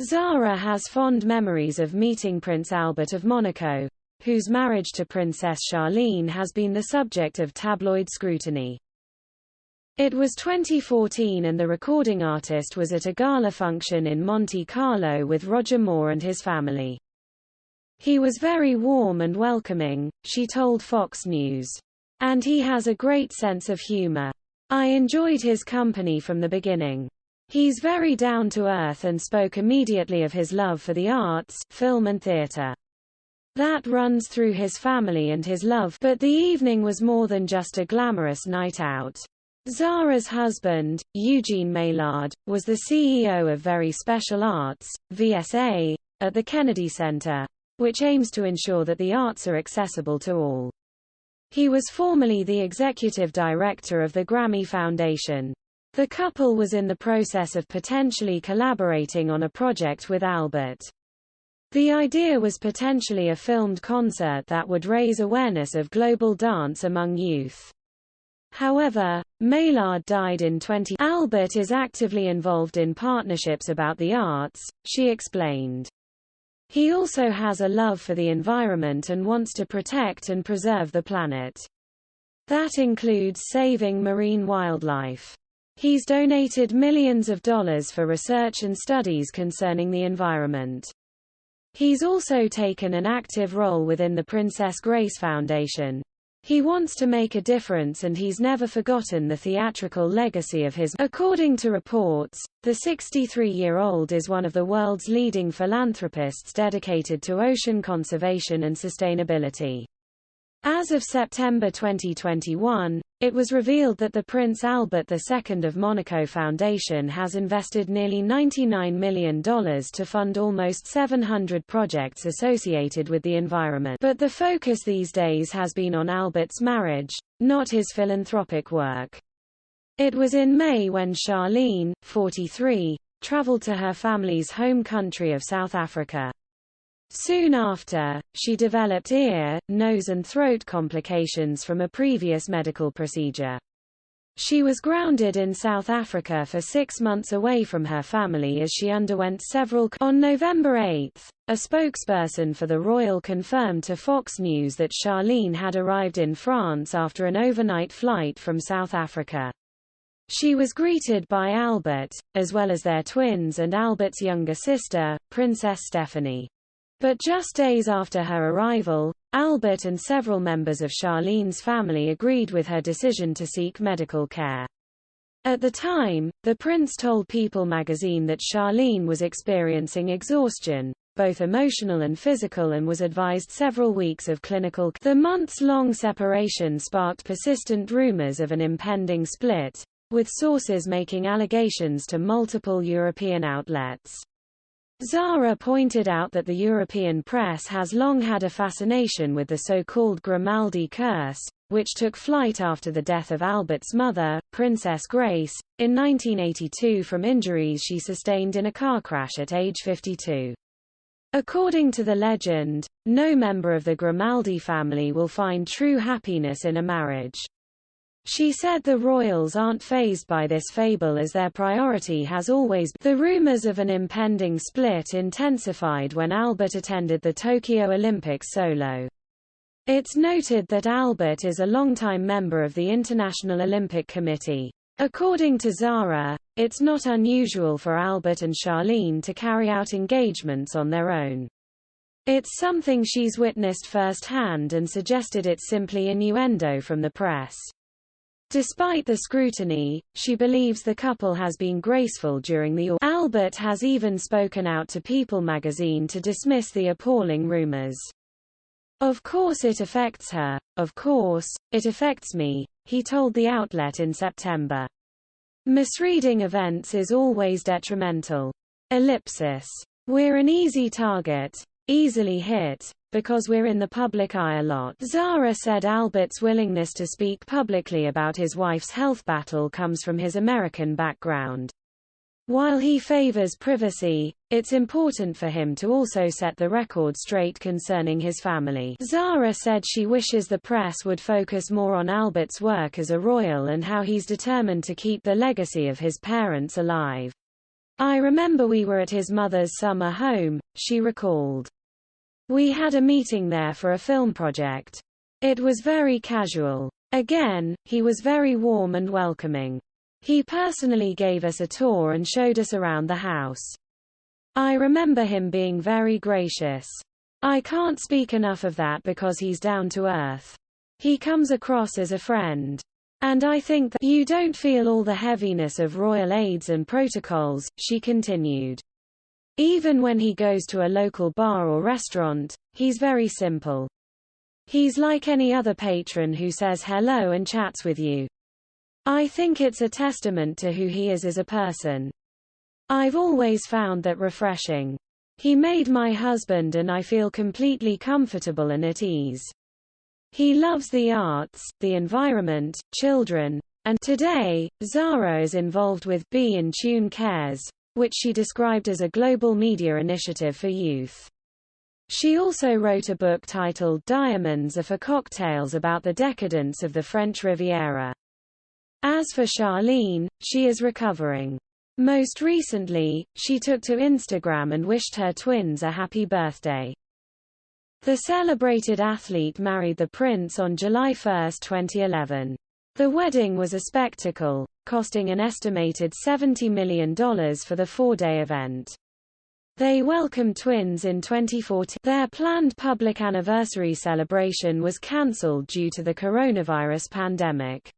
Zara has fond memories of meeting Prince Albert of Monaco, whose marriage to Princess Charlene has been the subject of tabloid scrutiny. It was 2014 and the recording artist was at a gala function in Monte Carlo with Roger Moore and his family. He was very warm and welcoming, she told Fox News. And he has a great sense of humor. I enjoyed his company from the beginning. He's very down to earth and spoke immediately of his love for the arts, film and theater. That runs through his family and his love, but the evening was more than just a glamorous night out. Zara's husband, Eugene Maillard, was the CEO of Very Special Arts, VSA, at the Kennedy Center, which aims to ensure that the arts are accessible to all. He was formerly the executive director of the Grammy Foundation. The couple was in the process of potentially collaborating on a project with Albert. The idea was potentially a filmed concert that would raise awareness of global dance among youth. However, Maillard died in 20. Albert is actively involved in partnerships about the arts, she explained. He also has a love for the environment and wants to protect and preserve the planet. That includes saving marine wildlife. He's donated millions of dollars for research and studies concerning the environment. He's also taken an active role within the Princess Grace Foundation. He wants to make a difference and he's never forgotten the theatrical legacy of his. According to reports, the 63-year-old is one of the world's leading philanthropists dedicated to ocean conservation and sustainability. As of September 2021, it was revealed that the Prince Albert II of Monaco Foundation has invested nearly $99 million to fund almost 700 projects associated with the environment. But the focus these days has been on Albert's marriage, not his philanthropic work. It was in May when Charlene, 43, traveled to her family's home country of South Africa. Soon after, she developed ear, nose and throat complications from a previous medical procedure. She was grounded in South Africa for 6 months away from her family as she underwent several. On November 8, a spokesperson for the royal confirmed to Fox News that Charlene had arrived in France after an overnight flight from South Africa. She was greeted by Albert, as well as their twins and Albert's younger sister, Princess Stephanie. But just days after her arrival, Albert and several members of Charlene's family agreed with her decision to seek medical care. At the time, the prince told People magazine that Charlene was experiencing exhaustion, both emotional and physical, and was advised several weeks of clinical care. The months-long separation sparked persistent rumors of an impending split, with sources making allegations to multiple European outlets. Zara pointed out that the European press has long had a fascination with the so-called Grimaldi curse, which took flight after the death of Albert's mother, Princess Grace, in 1982 from injuries she sustained in a car crash at age 52. According to the legend, no member of the Grimaldi family will find true happiness in a marriage. She said the royals aren't fazed by this fable as their priority has always been. The rumors of an impending split intensified when Albert attended the Tokyo Olympics solo. It's noted that Albert is a longtime member of the International Olympic Committee. According to Zara, it's not unusual for Albert and Charlene to carry out engagements on their own. It's something she's witnessed firsthand and suggested it's simply innuendo from the press. Despite the scrutiny, she believes the couple has been graceful during the. Albert has even spoken out to People magazine to dismiss the appalling rumors. Of course it affects her, of course, it affects me, he told the outlet in September. Misreading events is always detrimental. Ellipsis. We're an easy target, easily hit, because we're in the public eye a lot. Zara said Albert's willingness to speak publicly about his wife's health battle comes from his American background. While he favors privacy, it's important for him to also set the record straight concerning his family. Zara said she wishes the press would focus more on Albert's work as a royal and how he's determined to keep the legacy of his parents alive. I remember we were at his mother's summer home, she recalled. We had a meeting there for a film project. It was very casual. Again, he was very warm and welcoming. He personally gave us a tour and showed us around the house. I remember him being very gracious. I can't speak enough of that because he's down to earth. He comes across as a friend. And I think that you don't feel all the heaviness of royal aids and protocols, she continued. Even when he goes to a local bar or restaurant, he's very simple. He's like any other patron who says hello and chats with you. I think it's a testament to who he is as a person. I've always found that refreshing. He made my husband and I feel completely comfortable and at ease. He loves the arts, the environment, children, and today, Zara is involved with Be in Tune Cares, which she described as a global media initiative for youth. She also wrote a book titled Diamonds Are for Cocktails about the decadence of the French Riviera. As for Charlene, she is recovering. Most recently, she took to Instagram and wished her twins a happy birthday. The celebrated athlete married the prince on July 1, 2011. The wedding was a spectacle, costing an estimated $70 million for the 4-day event. They welcomed twins in 2014. Their planned public anniversary celebration was cancelled due to the coronavirus pandemic.